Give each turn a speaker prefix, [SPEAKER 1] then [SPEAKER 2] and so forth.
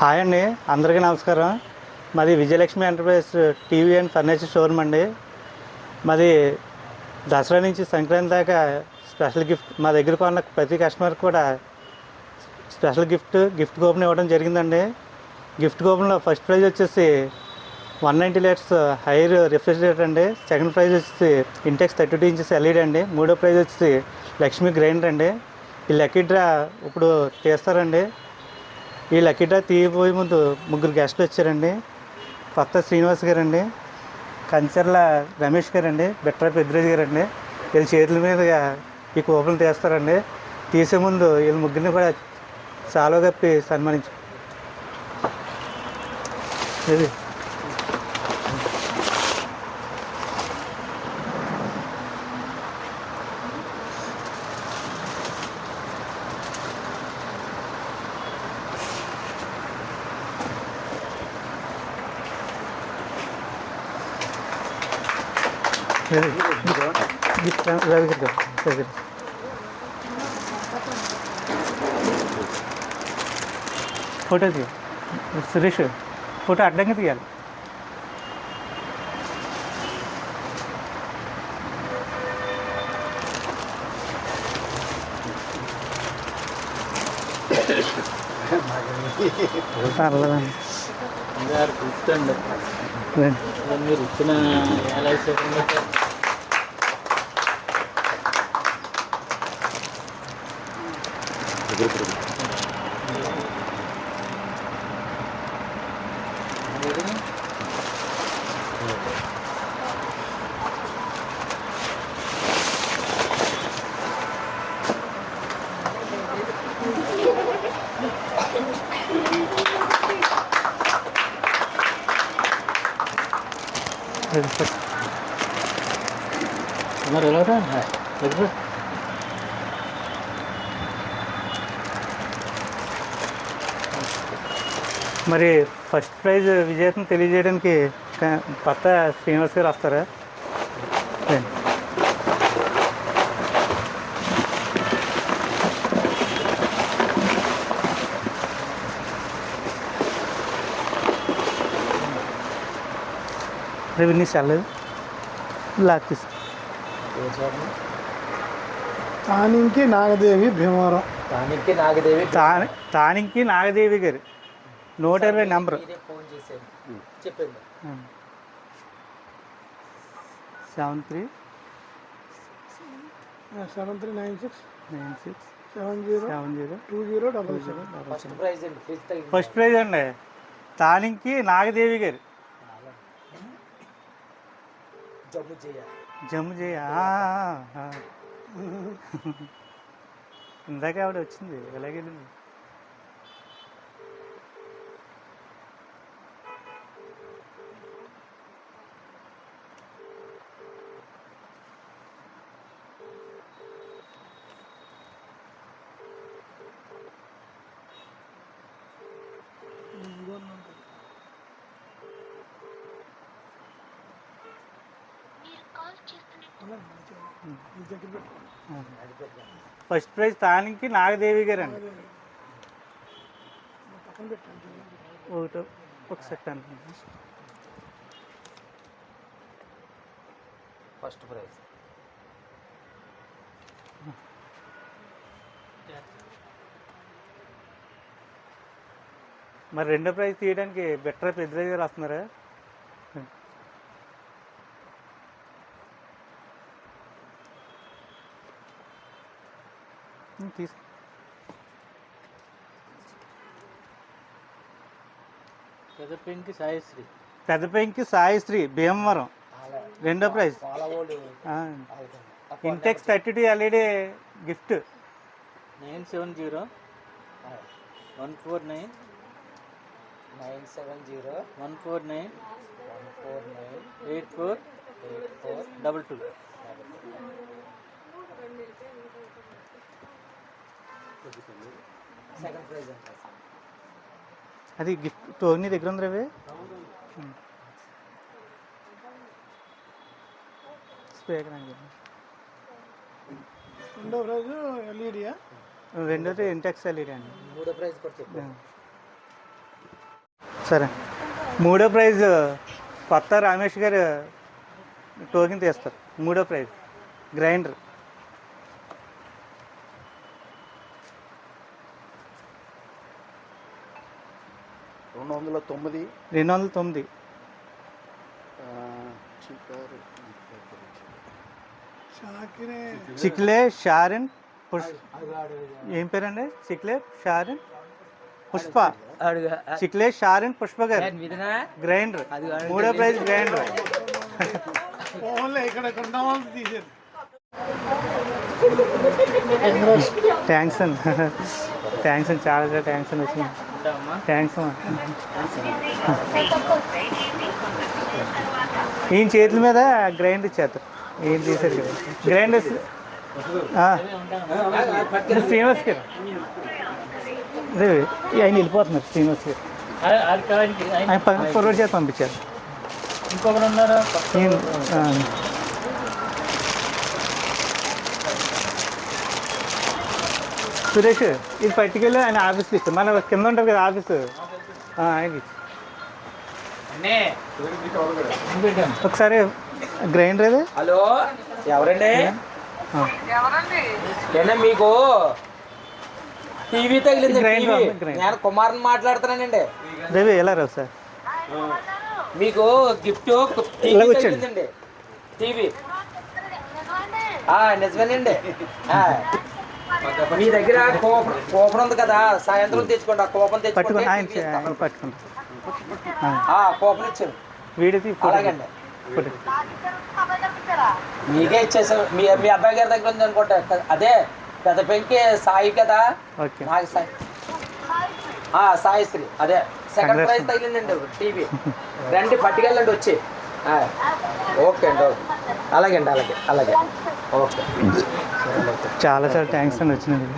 [SPEAKER 1] Hi అండి, అందరికీ నమస్కారం. మాది Vijayalakshmi enterprise TV and furniture showroom అండి. మాది దసరా నుంచి సంక్రాంతి దాకా స్పెషల్ గిఫ్ట్ మా దగ్గర కొన్న ప్రతి కస్టమర్ కూడా స్పెషల్ గిఫ్ట్ కూపన్ ఇవ్వడం జరిగిందండి. గిఫ్ట్ కూపన్లో ఫస్ట్ ప్రైజ్ వచ్చేసి 190 లీటర్స్ హైర్ రిఫ్రిజిరేటర్ అండి. సెకండ్ ప్రైజ్ వచ్చేసి ఇంటెక్స్ 32 ఇంచెస్ ఎల్ఈడి అండి. మూడో ప్రైజ్ వచ్చేసి లక్ష్మీ గ్రైండర్ అండి. ఈ లక్కీ డ్రా ఇప్పుడు తీస్తారండి. ఈ లక్కీ డ్రా తీయబోయే ముందు ముగ్గురు గెస్టులు వచ్చారండి. కొత్త శ్రీనివాస్ గారండి, కంచర్ల రమేష్ గారండి, బిట్రా పెద్దిరాజు గారండి. వీళ్ళ చేతుల మీదుగా ఈ కూపన్లు తీస్తారండి. తీసే ముందు వీళ్ళ ముగ్గురిని కూడా సాల్వా కప్పి సన్మానించు. ఇది రవి గారు ఫోటో తీయ, సురేష్ ఫోటో అడ్డంగా తీయాలి.
[SPEAKER 2] మీరు ఇచ్చిన
[SPEAKER 1] మరి ఫస్ట్ ప్రైజ్ విజేతను తెలియజేయడానికి కొత్త శ్రీనివాస్ గారు వస్తారా? రేపు సెల్లదు బ్లాక్ తీసు.
[SPEAKER 3] తానింకి నాగదేవి భీమవరం.
[SPEAKER 1] తానింకి నాగదేవి గారు 120 నెంబరు.
[SPEAKER 3] 7396
[SPEAKER 1] ఫస్ట్ ప్రైజ్ అండి. తానింకి నాగదేవి గారు. జమ్ము చేయ ఇందాక ఆవిడ వచ్చింది, ఎలాగే ఫస్ట్ ప్రైజ్ తానికి నాగదేవి గారు అండి. ఒక సెకండ్.
[SPEAKER 2] ఫస్ట్ ప్రైజ్
[SPEAKER 1] మరి రెండో ప్రైజ్ తీయడానికి బిట్రా పెద్దిరాజు గారు వస్తున్నారా? పెద్దపెంకి సాయిశ్రీ భీమవరం రెండో prize. Intex 32 LED gift.
[SPEAKER 2] 97014984928422. Second prize
[SPEAKER 1] అది గిఫ్ట్ టోనీ దగ్గర ఉంది. రవి స్పీకర్ అని
[SPEAKER 3] రెండో ప్రైజ్ ఎల్ఈడియా,
[SPEAKER 1] రెండోది ఇంటెక్స్ ఎల్ఈడి అండి.
[SPEAKER 2] మూడో ప్రైజ్ కూడా చెప్పాను.
[SPEAKER 1] సరే. మూడో ప్రైజ్ కొత్త రమేష్ గారు టోకెన్ తీస్తారు. మూడో ప్రైజ్ గ్రైండర్.
[SPEAKER 3] 209
[SPEAKER 1] 209. చిక్లే షారిన్ ఏం పేరండి? చిక్లే షారిన్ పుష్ప. చిక్లే షారిన్ పుష్ప గారు గ్రైండర్. మూడో ప్రైజ్ గ్రైండర్. థ్యాంక్స్ అండి. థ్యాంక్స్ అండి, చాలా చాలా థ్యాంక్స్ అండి. వచ్చింది. థ్యాంక్స్ అమ్మా. ఈయన చేతుల మీద గ్రైండర్ ఇచ్చేస్తారు. ఏం తీసారు కదా గ్రైండర్. శ్రీనివాస్ గారు అదే ఆయన వెళ్ళిపోతున్నారు. శ్రీనివాస్ గారు ఆయన ఫార్వర్డ్ చేసి పంపించారు.
[SPEAKER 2] ఇంకొకరు ఉన్నారు.
[SPEAKER 1] సురేష్ ఇది పట్టుకెళ్ళి ఆయన ఆఫీస్కి ఇస్తాం. మన కింద ఉంటుంది కదా ఆఫీసు, ఆయనకి ఒకసారి గ్రైండర్ అదే.
[SPEAKER 4] హలో ఎవరండి? మీకు టీవీ తగిలింది. నేను కుమార్ని మాట్లాడుతున్నానండి.
[SPEAKER 1] దేవి ఎలా రావు సార్?
[SPEAKER 4] మీకు గిఫ్ట్ తగిలిందండి టీవీ. నిజమేనండి. మీ దగ్గర కూపన్ ఉంది కదా, సాయంత్రం తెచ్చుకోండి. ఆ కూపన్ తెచ్చుకోండి. కూపన్ ఇచ్చాను. అలాగండి, మీకే ఇచ్చేసాను. మీ అబ్బాయి గారి దగ్గర ఉంది అనుకుంటా. అదే పెద్ద పెంకి సాయి కదా, నాకు సాయి సాయిశ్రీ. అదే సెకండ్ ప్రైజ్ తగిలిందండి టీవీ. రండి పట్టుకెళ్ళండి వచ్చి. ఓకే అండి, ఓకే. అలాగే అండి, అలాగే అలాగే ఓకే.
[SPEAKER 1] చాలా చాలా థ్యాంక్స్ అండి వచ్చినందుకు.